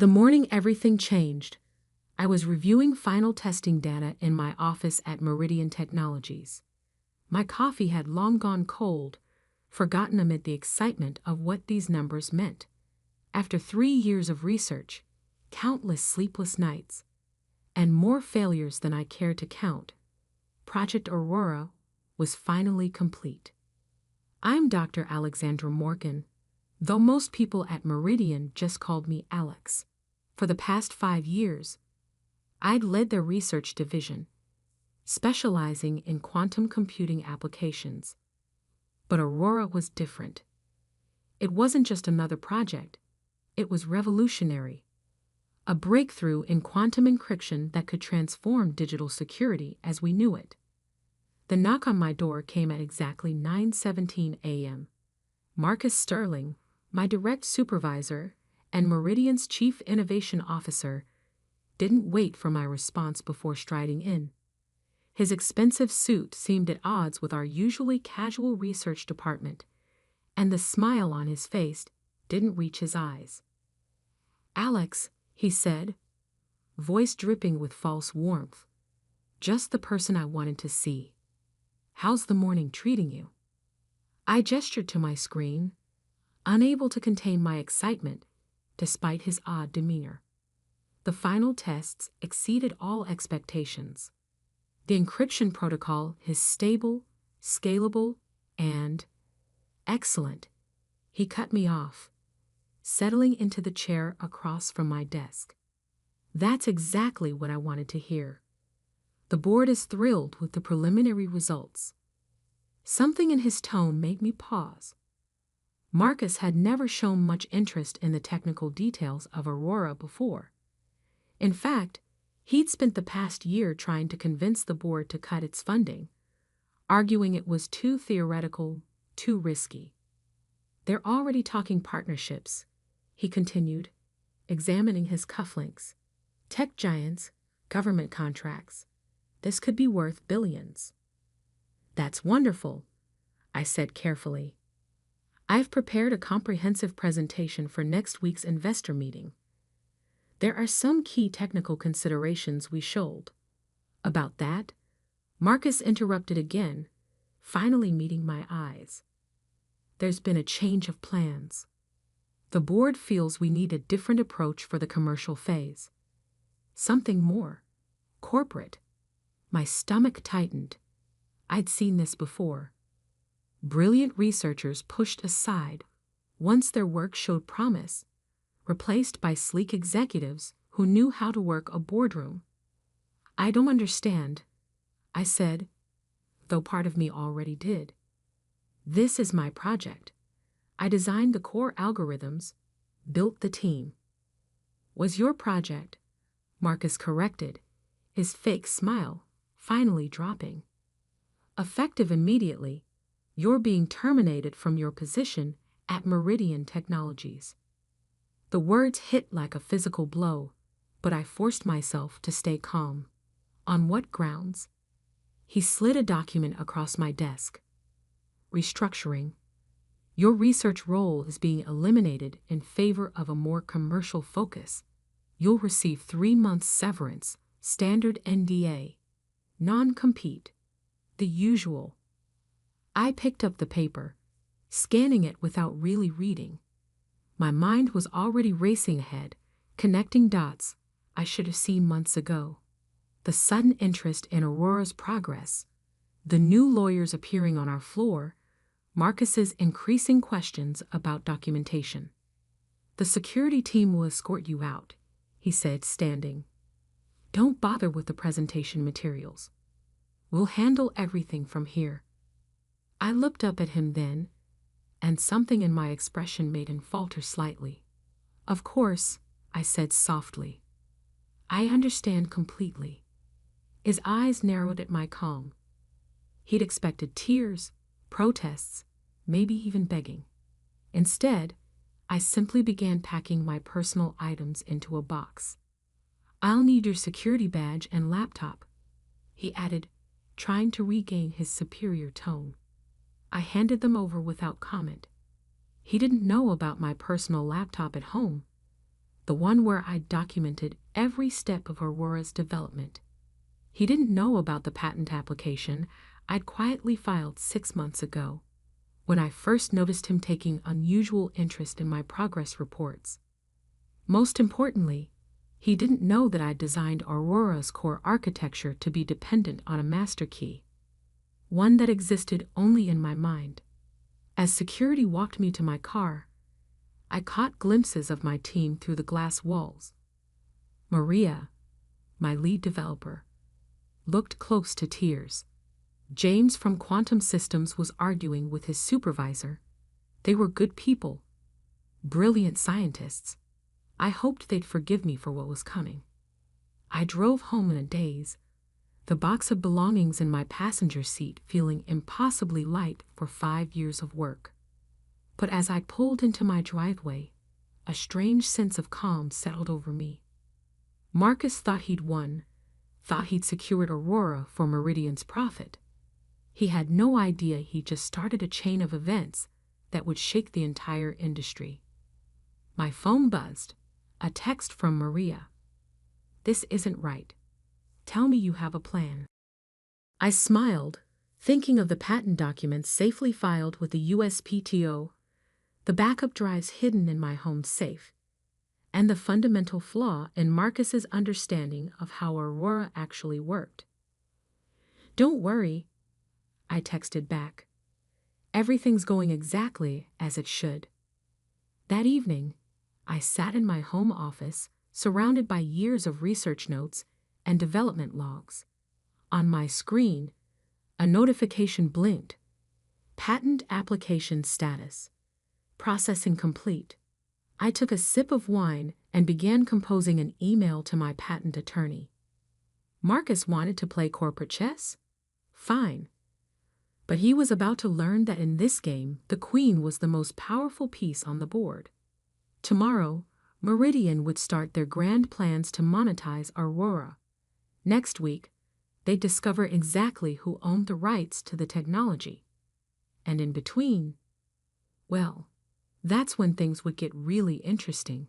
The morning everything changed, I was reviewing final testing data in my office at Meridian Technologies. My coffee had long gone cold, forgotten amid the excitement of what these numbers meant. After 3 years of research, countless sleepless nights, and more failures than I cared to count, Project Aurora was finally complete. I'm Dr. Alexandra Morgan, though most people at Meridian just called me Alex. For the past 5 years, I'd led their research division, specializing in quantum computing applications. But Aurora was different. It wasn't just another project, it was revolutionary. A breakthrough in quantum encryption that could transform digital security as we knew it. The knock on my door came at exactly 9:17 a.m. Marcus Sterling, my direct supervisor and Meridian's chief innovation officer, didn't wait for my response before striding in. His expensive suit seemed at odds with our usually casual research department, and the smile on his face didn't reach his eyes. "Alex," he said, voice dripping with false warmth. "Just the person I wanted to see. How's the morning treating you?" I gestured to my screen, unable to contain my excitement despite his odd demeanor. The final tests exceeded all expectations. The encryption protocol is stable, scalable, and excellent. He cut me off, settling into the chair across from my desk. That's exactly what I wanted to hear. The board is thrilled with the preliminary results. Something in his tone made me pause. Marcus had never shown much interest in the technical details of Aurora before. In fact, he'd spent the past year trying to convince the board to cut its funding, arguing it was too theoretical, too risky. "They're already talking partnerships," he continued, examining his cufflinks. "Tech giants, government contracts. This could be worth billions." "That's wonderful," I said carefully. "I've prepared a comprehensive presentation for next week's investor meeting. There are some key technical considerations we should." About that, Marcus interrupted again, finally meeting my eyes. "There's been a change of plans. The board feels we need a different approach for the commercial phase. Something more corporate." My stomach tightened. I'd seen this before. Brilliant researchers pushed aside once their work showed promise, replaced by sleek executives who knew how to work a boardroom. "I don't understand," I said, though part of me already did. "This is my project. I designed the core algorithms, built the team." "Was your project," Marcus corrected, his fake smile finally dropping. "Effective immediately, you're being terminated from your position at Meridian Technologies." The words hit like a physical blow, but I forced myself to stay calm. "On what grounds?" He slid a document across my desk. "Restructuring. Your research role is being eliminated in favor of a more commercial focus. You'll receive 3 months severance, standard NDA, non-compete, the usual." I picked up the paper, scanning it without really reading. My mind was already racing ahead, connecting dots I should have seen months ago. The sudden interest in Aurora's progress, the new lawyers appearing on our floor, Marcus's increasing questions about documentation. "The security team will escort you out," he said, standing. "Don't bother with the presentation materials. We'll handle everything from here." I looked up at him then, and something in my expression made him falter slightly. "Of course," I said softly. "I understand completely." His eyes narrowed at my calm. He'd expected tears, protests, maybe even begging. Instead, I simply began packing my personal items into a box. "I'll need your security badge and laptop," he added, trying to regain his superior tone. I handed them over without comment. He didn't know about my personal laptop at home. the one where I'd documented every step of Aurora's development. He didn't know about the patent application I'd quietly filed 6 months ago, when I first noticed him taking unusual interest in my progress reports. Most importantly, he didn't know that I'd designed Aurora's core architecture to be dependent on a master key, one that existed only in my mind. As security walked me to my car, I caught glimpses of my team through the glass walls. Maria, my lead developer, looked close to tears. James from Quantum Systems was arguing with his supervisor. They were good people, brilliant scientists. I hoped they'd forgive me for what was coming. I drove home in a daze, the box of belongings in my passenger seat feeling impossibly light for 5 years of work. But as I pulled into my driveway, a strange sense of calm settled over me. Marcus thought he'd won, thought he'd secured Aurora for Meridian's profit. He had no idea he'd just started a chain of events that would shake the entire industry. My phone buzzed, a text from Maria. "This isn't right. Tell me you have a plan." I smiled, thinking of the patent documents safely filed with the USPTO, the backup drives hidden in my home safe, and the fundamental flaw in Marcus's understanding of how Aurora actually worked. "Don't worry," I texted back. "Everything's going exactly as it should." That evening, I sat in my home office, surrounded by years of research notes and development logs. On my screen, a notification blinked. Patent application status. Processing complete. I took a sip of wine and began composing an email to my patent attorney. Marcus wanted to play corporate chess? Fine. But he was about to learn that in this game, the queen was the most powerful piece on the board. Tomorrow, Meridian would start their grand plans to monetize Aurora. Next week, they'd discover exactly who owned the rights to the technology. And in between, well, that's when things would get really interesting.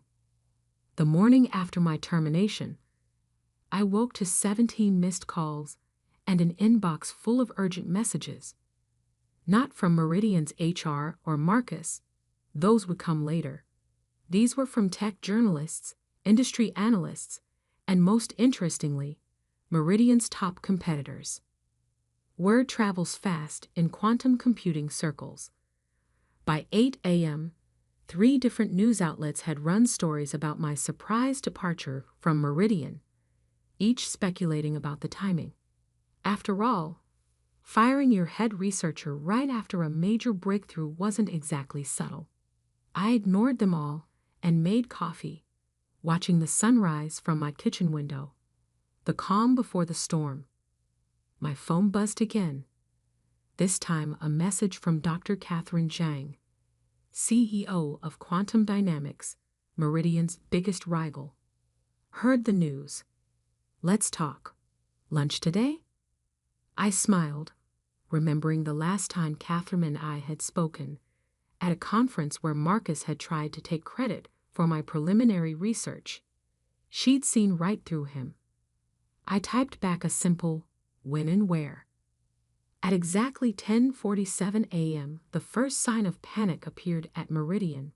The morning after my termination, I woke to 17 missed calls and an inbox full of urgent messages. Not from Meridian's HR or Marcus. Those would come later. These were from tech journalists, industry analysts, and most interestingly, Meridian's top competitors. Word travels fast in quantum computing circles. By 8 a.m., 3 different news outlets had run stories about my surprise departure from Meridian, each speculating about the timing. After all, firing your head researcher right after a major breakthrough wasn't exactly subtle. I ignored them all and made coffee, watching the sunrise from my kitchen window, the calm before the storm. My phone buzzed again, this time a message from Dr. Catherine Zhang, CEO of Quantum Dynamics, Meridian's biggest rival. "Heard the news. Let's talk. Lunch today?" I smiled, remembering the last time Catherine and I had spoken, at a conference where Marcus had tried to take credit for my preliminary research. She'd seen right through him. I typed back a simple, "When and where?" At exactly 10:47 a.m., the first sign of panic appeared at Meridian.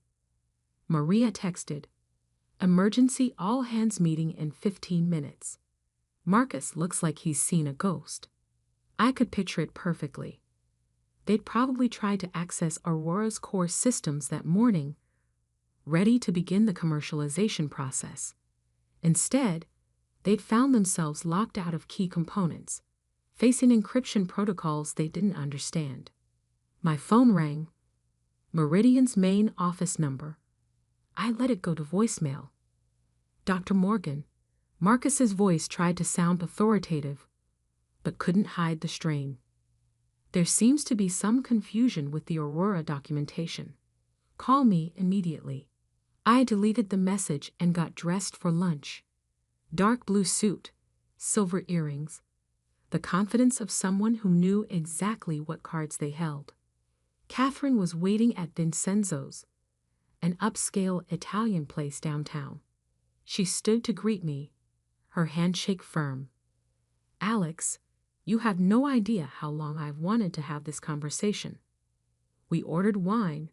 Maria texted, "Emergency all-hands meeting in 15 minutes. Marcus looks like he's seen a ghost." I could picture it perfectly. They'd probably tried to access Aurora's core systems that morning, ready to begin the commercialization process. Instead, they'd found themselves locked out of key components, facing encryption protocols they didn't understand. My phone rang. Meridian's main office number. I let it go to voicemail. "Dr. Morgan." Marcus's voice tried to sound authoritative, but couldn't hide the strain. "There seems to be some confusion with the Aurora documentation. Call me immediately." I deleted the message and got dressed for lunch. Dark blue suit, silver earrings, the confidence of someone who knew exactly what cards they held. Catherine was waiting at Vincenzo's, an upscale Italian place downtown. She stood to greet me, her handshake firm. Alex, you have no idea how long I've wanted to have this conversation. We ordered wine,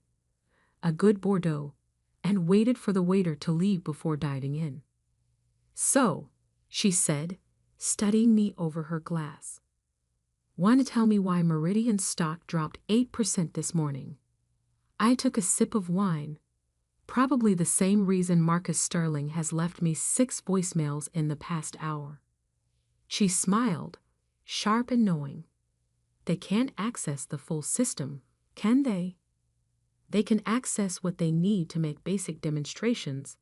a good Bordeaux, and waited for the waiter to leave before diving in. So, she said, studying me over her glass. Want to tell me why Meridian stock dropped 8% this morning? I took a sip of wine. Probably the same reason Marcus Sterling has left me 6 voicemails in the past hour. She smiled, sharp and knowing. They can't access the full system, can they? They can access what they need to make basic demonstrations,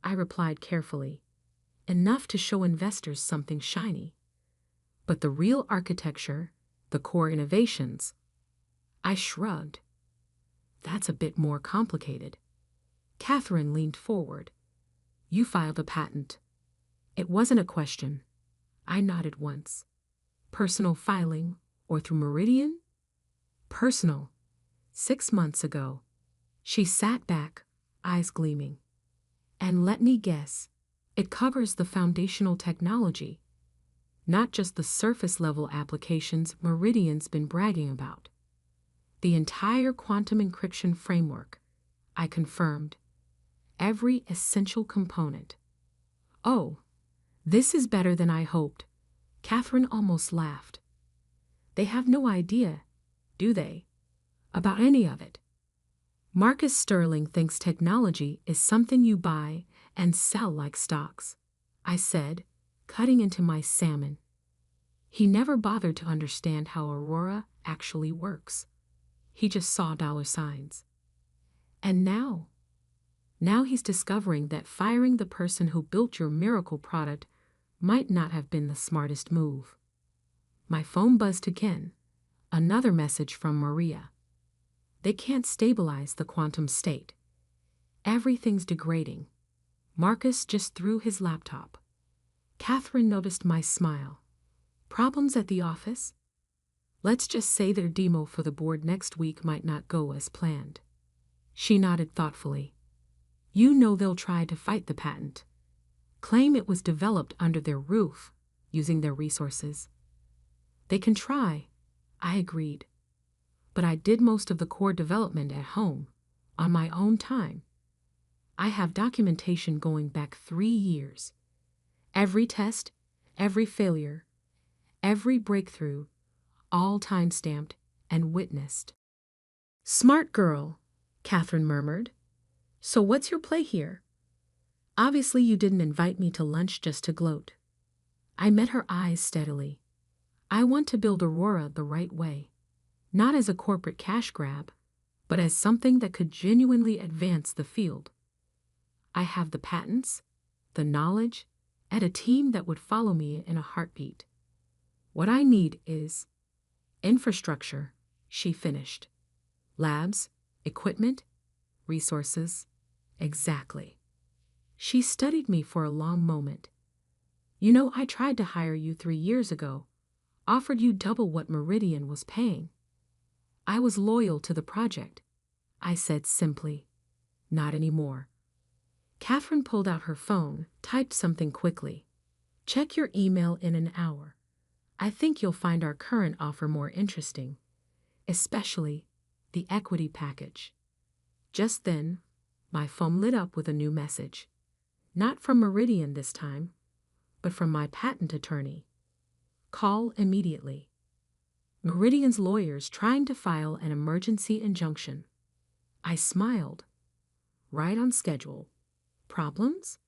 I replied carefully. Enough to show investors something shiny. But the real architecture, the core innovations, I shrugged. That's a bit more complicated. Catherine leaned forward. You filed a patent. It wasn't a question. I nodded once. Personal filing, or through Meridian? Personal. 6 months ago. She sat back, eyes gleaming. And let me guess, it covers the foundational technology, not just the surface-level applications Meridian's been bragging about. The entire quantum encryption framework, I confirmed. Every essential component. Oh, this is better than I hoped. Catherine almost laughed. They have no idea, do they, about any of it. Marcus Sterling thinks technology is something you buy and sell like stocks, I said, cutting into my salmon. He never bothered to understand how Aurora actually works. He just saw dollar signs. And now he's discovering that firing the person who built your miracle product might not have been the smartest move. My phone buzzed again. Another message from Maria. They can't stabilize the quantum state. Everything's degrading. Marcus just threw his laptop. Catherine noticed my smile. Problems at the office? Let's just say their demo for the board next week might not go as planned. She nodded thoughtfully. You know they'll try to fight the patent. Claim it was developed under their roof, using their resources. They can try, I agreed. But I did most of the core development at home, on my own time. I have documentation going back 3 years. Every test, every failure, every breakthrough, all time-stamped and witnessed. Smart girl, Catherine murmured. So what's your play here? Obviously you didn't invite me to lunch just to gloat. I met her eyes steadily. I want to build Aurora the right way, not as a corporate cash grab, but as something that could genuinely advance the field. I have the patents, the knowledge, and a team that would follow me in a heartbeat. What I need is infrastructure, she finished. Labs, equipment, resources. Exactly. She studied me for a long moment. You know, I tried to hire you 3 years ago, offered you double what Meridian was paying. I was loyal to the project, I said simply. Not anymore. Catherine pulled out her phone, typed something quickly. Check your email in an hour. I think you'll find our current offer more interesting, especially the equity package. Just then, my phone lit up with a new message. Not from Meridian this time, but from my patent attorney. Call immediately. Meridian's lawyers trying to file an emergency injunction. I smiled. Right on schedule. Problems?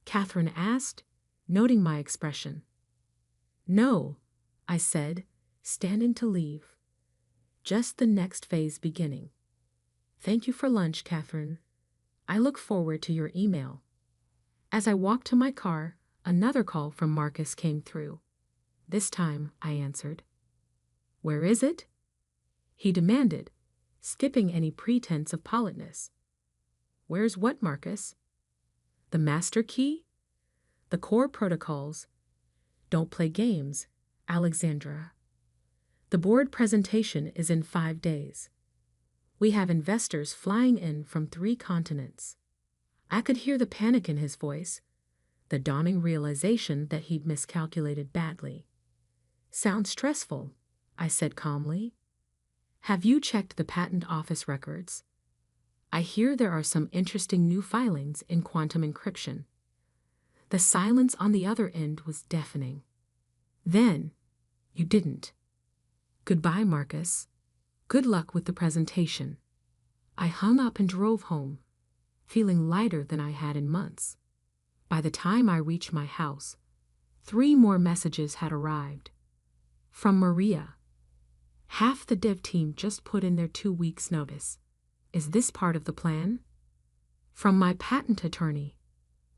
Catherine asked, noting my expression. No, I said, standing to leave. Just the next phase beginning. Thank you for lunch, Catherine. I look forward to your email. As I walked to my car, another call from Marcus came through. This time, I answered. Where is it? He demanded, skipping any pretense of politeness. Where's what, Marcus? The master key? The core protocols. Don't play games, Alexandra. The board presentation is in 5 days. We have investors flying in from 3 continents. I could hear the panic in his voice, the dawning realization that he'd miscalculated badly. "Sounds stressful," I said calmly. "Have you checked the patent office records? I hear there are some interesting new filings in quantum encryption." The silence on the other end was deafening. "Then, you didn't. Goodbye, Marcus. Good luck with the presentation." I hung up and drove home, feeling lighter than I had in months. By the time I reached my house, 3 more messages had arrived. From Maria. "Half the dev team just put in their 2 weeks' notice. Is this part of the plan?" From my patent attorney.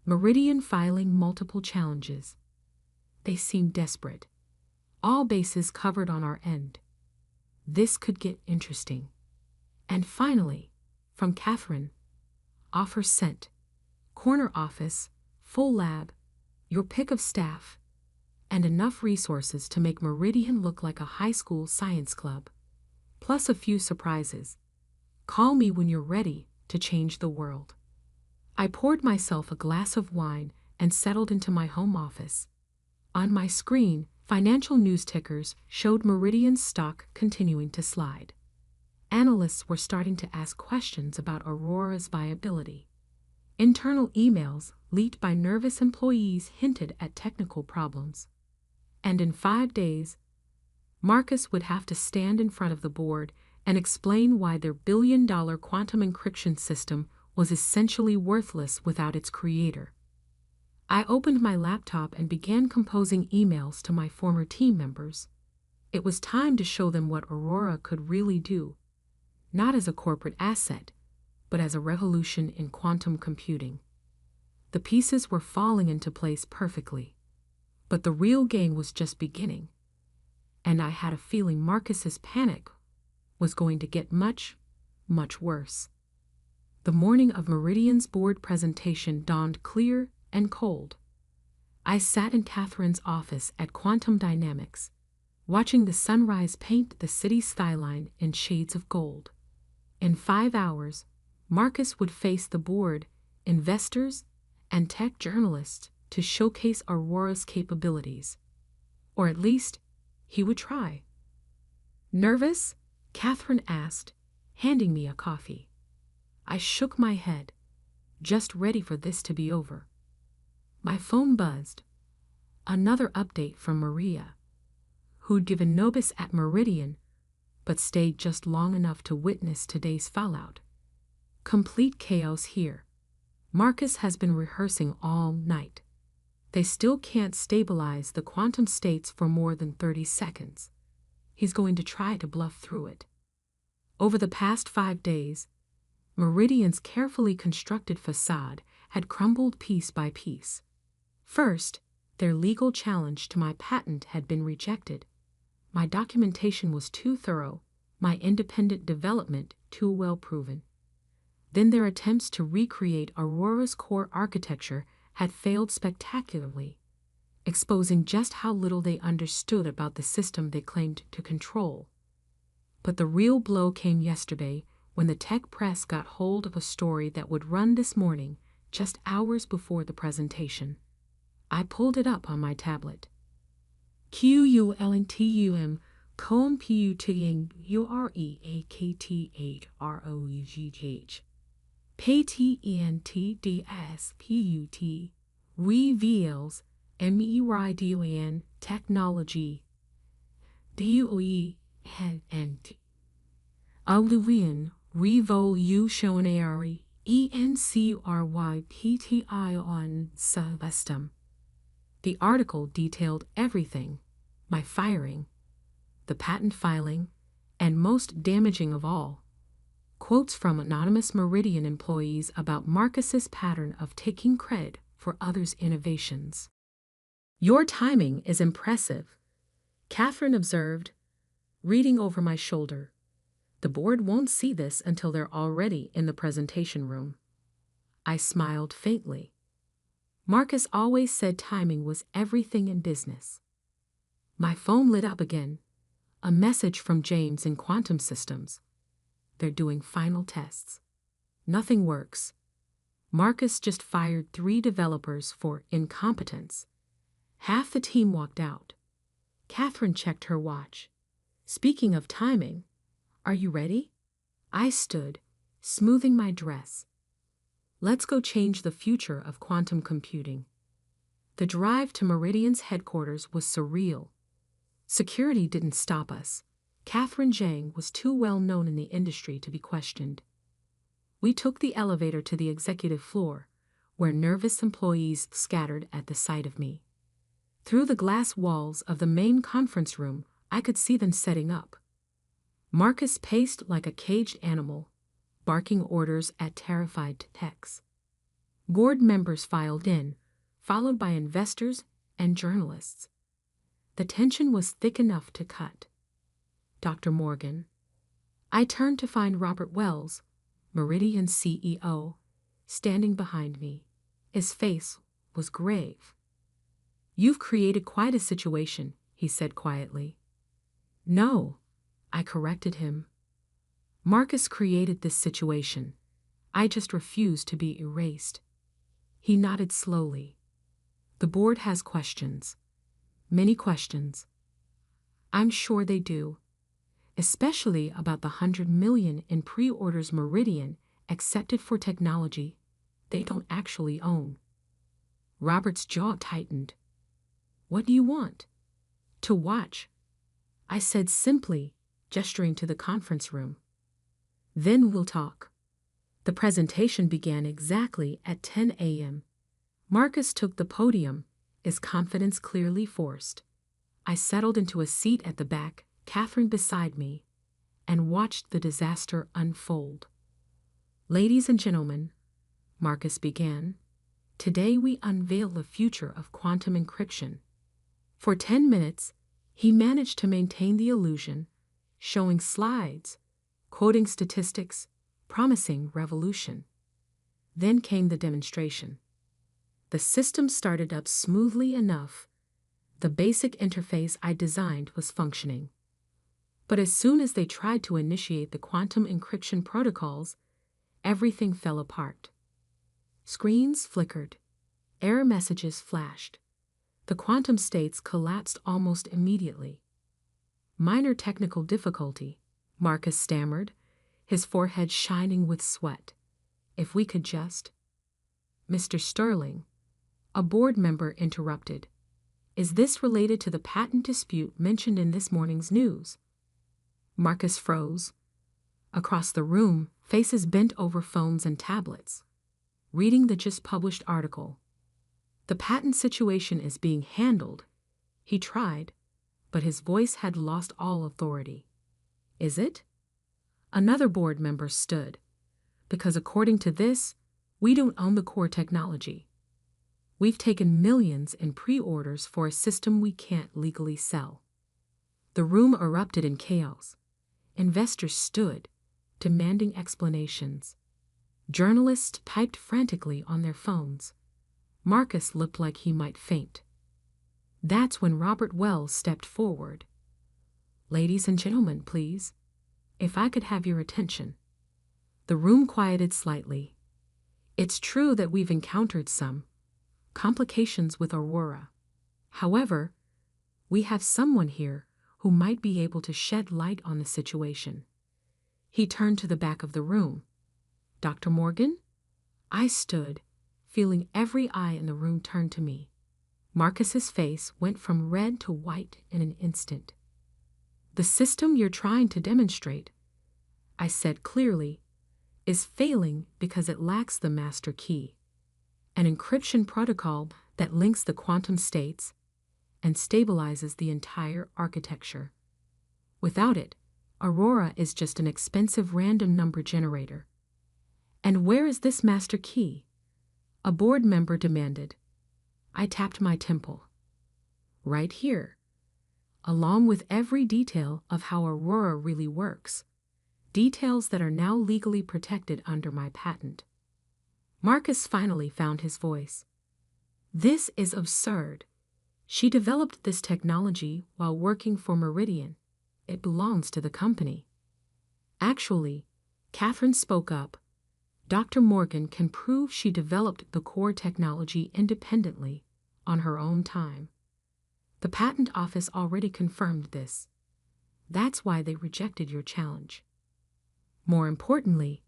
"Meridian filing multiple challenges." They seemed desperate. All bases covered on our end. This could get interesting. And finally, from Catherine. "Offer sent. Corner office, full lab, your pick of staff, and enough resources to make Meridian look like a high school science club. Plus a few surprises. Call me when you're ready to change the world." I poured myself a glass of wine and settled into my home office. On my screen, financial news tickers showed Meridian's stock continuing to slide. Analysts were starting to ask questions about Aurora's viability. Internal emails leaked by nervous employees hinted at technical problems. And in 5 days, Marcus would have to stand in front of the board and explain why their billion-dollar quantum encryption system was essentially worthless without its creator. I opened my laptop and began composing emails to my former team members. It was time to show them what Aurora could really do, not as a corporate asset, but as a revolution in quantum computing. The pieces were falling into place perfectly, but the real game was just beginning, and I had a feeling Marcus's panic was going to get much, much worse. The morning of Meridian's board presentation dawned clear and cold. I sat in Catherine's office at Quantum Dynamics, watching the sunrise paint the city's skyline in shades of gold. In 5 hours, Marcus would face the board, investors, and tech journalists to showcase Aurora's capabilities. Or at least, he would try. "Nervous?" Catherine asked, handing me a coffee. I shook my head, just ready for this to be over. My phone buzzed. Another update from Maria, who'd given notice at Meridian, but stayed just long enough to witness today's fallout. "Complete chaos here. Marcus has been rehearsing all night. They still can't stabilize the quantum states for more than 30 seconds. He's going to try to bluff through it." Over the past 5 days, Meridian's carefully constructed facade had crumbled piece by piece. First, their legal challenge to my patent had been rejected. My documentation was too thorough, my independent development too well proven. Then their attempts to recreate Aurora's core architecture had failed spectacularly, exposing just how little they understood about the system they claimed to control. But the real blow came yesterday when the tech press got hold of a story that would run this morning, just hours before the presentation. I pulled it up on my tablet. QULNTUM COMPUTING PTENTDSPUT reveals MERIDUAN technology DOE and Alluvian revolutionary ENCRYPTION Celestum. The article detailed everything: my firing, the patent filing, and most damaging of all, quotes from anonymous Meridian employees about Marcus's pattern of taking credit for others' innovations. "Your timing is impressive," Catherine observed, reading over my shoulder. "The board won't see this until they're already in the presentation room." I smiled faintly. Marcus always said timing was everything in business. My phone lit up again. A message from James in Quantum Systems. "They're doing final tests. Nothing works. Marcus just fired 3 developers for incompetence. Half the team walked out. Catherine checked her watch. Speaking of timing, are you ready? I stood, smoothing my dress. Let's go change the future of quantum computing. The drive to Meridian's headquarters was surreal. Security didn't stop us. Catherine Zhang was too well known in the industry to be questioned. We took the elevator to the executive floor, where nervous employees scattered at the sight of me. Through the glass walls of the main conference room, I could see them setting up. Marcus paced like a caged animal, barking orders at terrified techs. Board members filed in, followed by investors and journalists. The tension was thick enough to cut. Dr. Morgan. I turned to find Robert Wells, Meridian's CEO, standing behind me. His face was grave. You've created quite a situation, he said quietly. No, I corrected him. Marcus created this situation. I just refuse to be erased. He nodded slowly. The board has questions. Many questions. I'm sure they do. Especially about the 100 million in pre-orders Meridian accepted for technology they don't actually own. Robert's jaw tightened. What do you want? To watch, I said simply, gesturing to the conference room. Then we'll talk. The presentation began exactly at 10 a.m. Marcus took the podium, his confidence clearly forced. I settled into a seat at the back, Catherine beside me, and watched the disaster unfold. Ladies and gentlemen, Marcus began, today we unveil the future of quantum encryption. For 10 minutes, he managed to maintain the illusion, showing slides, quoting statistics, promising revolution. Then came the demonstration. The system started up smoothly enough. The basic interface I designed was functioning. But as soon as they tried to initiate the quantum encryption protocols, everything fell apart. Screens flickered. Error messages flashed. The quantum states collapsed almost immediately. Minor technical difficulty, Marcus stammered, his forehead shining with sweat. If we could just... Mr. Sterling, a board member interrupted. Is this related to the patent dispute mentioned in this morning's news? Marcus froze. Across the room, faces bent over phones and tablets, reading the just-published article. The patent situation is being handled. He tried, but his voice had lost all authority. Is it? Another board member stood. Because according to this, we don't own the core technology. We've taken millions in pre-orders for a system we can't legally sell. The room erupted in chaos. Investors stood, demanding explanations. Journalists typed frantically on their phones. Marcus looked like he might faint. That's when Robert Wells stepped forward. Ladies and gentlemen, please, if I could have your attention. The room quieted slightly. It's true that we've encountered some complications with Aurora. However, we have someone here who might be able to shed light on the situation. He turned to the back of the room. Dr. Morgan? I stood, feeling every eye in the room turn to me. Marcus's face went from red to white in an instant. The system you're trying to demonstrate, I said clearly, is failing because it lacks the master key, an encryption protocol that links the quantum states and stabilizes the entire architecture. Without it, Aurora is just an expensive random number generator. And where is this master key? A board member demanded. I tapped my temple. Right here, along with every detail of how Aurora really works, details that are now legally protected under my patent. Marcus finally found his voice. This is absurd. She developed this technology while working for Meridian. It belongs to the company. Actually, Catherine spoke up. Dr. Morgan can prove she developed the core technology independently, on her own time. The patent office already confirmed this. That's why they rejected your challenge. More importantly,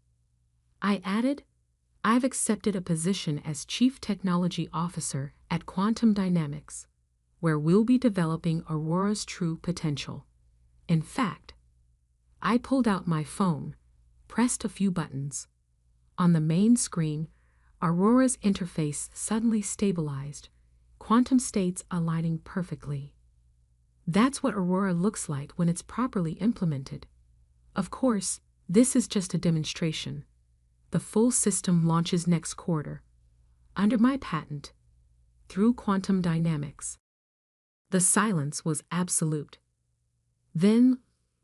I added, I've accepted a position as Chief Technology Officer at Quantum Dynamics, where we'll be developing Aurora's true potential. In fact, I pulled out my phone, pressed a few buttons. On the main screen, Aurora's interface suddenly stabilized, quantum states aligning perfectly. That's what Aurora looks like when it's properly implemented. Of course, this is just a demonstration. The full system launches next quarter, under my patent, through quantum dynamics. The silence was absolute. Then,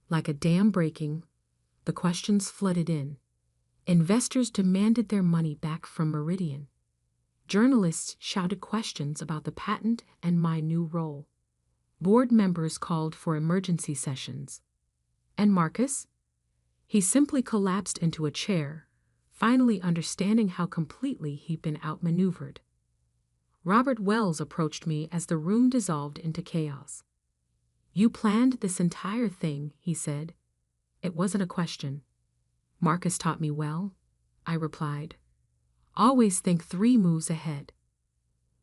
like a dam breaking, the questions flooded in. Investors demanded their money back from Meridian. Journalists shouted questions about the patent and my new role. Board members called for emergency sessions. And Marcus? He simply collapsed into a chair, finally understanding how completely he'd been outmaneuvered. Robert Wells approached me as the room dissolved into chaos. You planned this entire thing, he said. It wasn't a question. Marcus taught me well, I replied. Always think 3 moves ahead.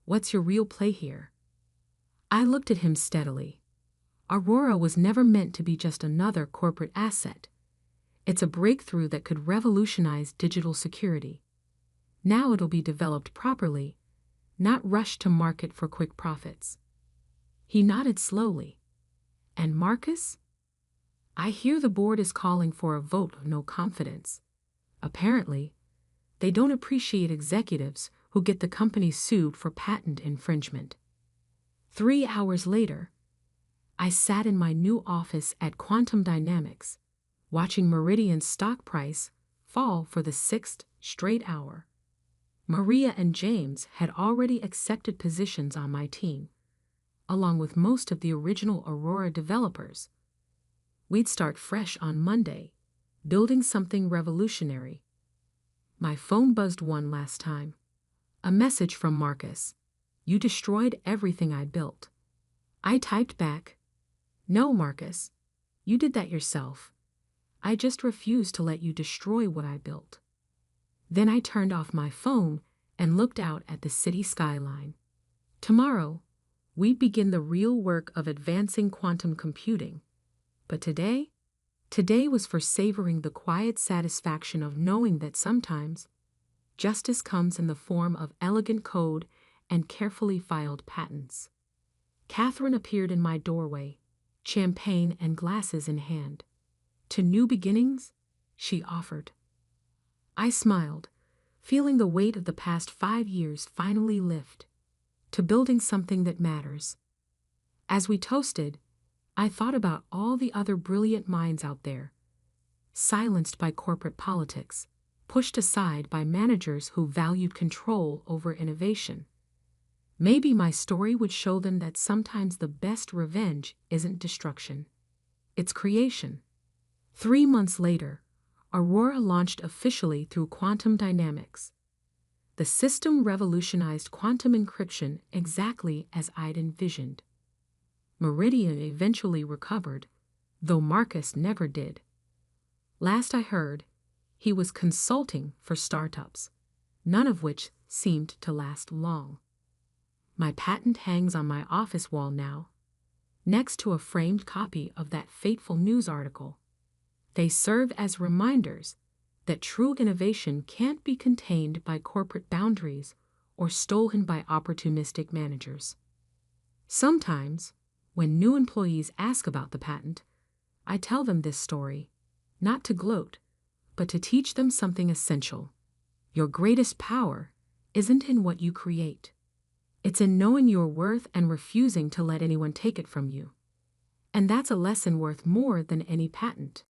What's your real play here? I looked at him steadily. Aurora was never meant to be just another corporate asset. It's a breakthrough that could revolutionize digital security. Now it'll be developed properly, not rushed to market for quick profits. He nodded slowly. And Marcus? I hear the board is calling for a vote of no confidence. Apparently, they don't appreciate executives who get the company sued for patent infringement. 3 hours later, I sat in my new office at Quantum Dynamics, watching Meridian's stock price fall for the 6th straight hour. Maria and James had already accepted positions on my team, along with most of the original Aurora developers. We'd start fresh on Monday, building something revolutionary. My phone buzzed one last time. A message from Marcus. You destroyed everything I built. I typed back, No, Marcus. You did that yourself. I just refused to let you destroy what I built. Then I turned off my phone and looked out at the city skyline. Tomorrow, we begin the real work of advancing quantum computing. But today was for savoring the quiet satisfaction of knowing that sometimes justice comes in the form of elegant code and carefully filed patents. Catherine appeared in my doorway, champagne and glasses in hand. To new beginnings, she offered. I smiled, feeling the weight of the past 5 years finally lift. To building something that matters. As we toasted, I thought about all the other brilliant minds out there, silenced by corporate politics, pushed aside by managers who valued control over innovation. Maybe my story would show them that sometimes the best revenge isn't destruction. It's creation. 3 months later, Aurora launched officially through Quantum Dynamics. The system revolutionized quantum encryption exactly as I'd envisioned. Meridian eventually recovered, though Marcus never did. Last I heard, he was consulting for startups, none of which seemed to last long. My patent hangs on my office wall now, next to a framed copy of that fateful news article. They serve as reminders that true innovation can't be contained by corporate boundaries or stolen by opportunistic managers. Sometimes, when new employees ask about the patent, I tell them this story, not to gloat, but to teach them something essential. Your greatest power isn't in what you create. It's in knowing your worth and refusing to let anyone take it from you. And that's a lesson worth more than any patent.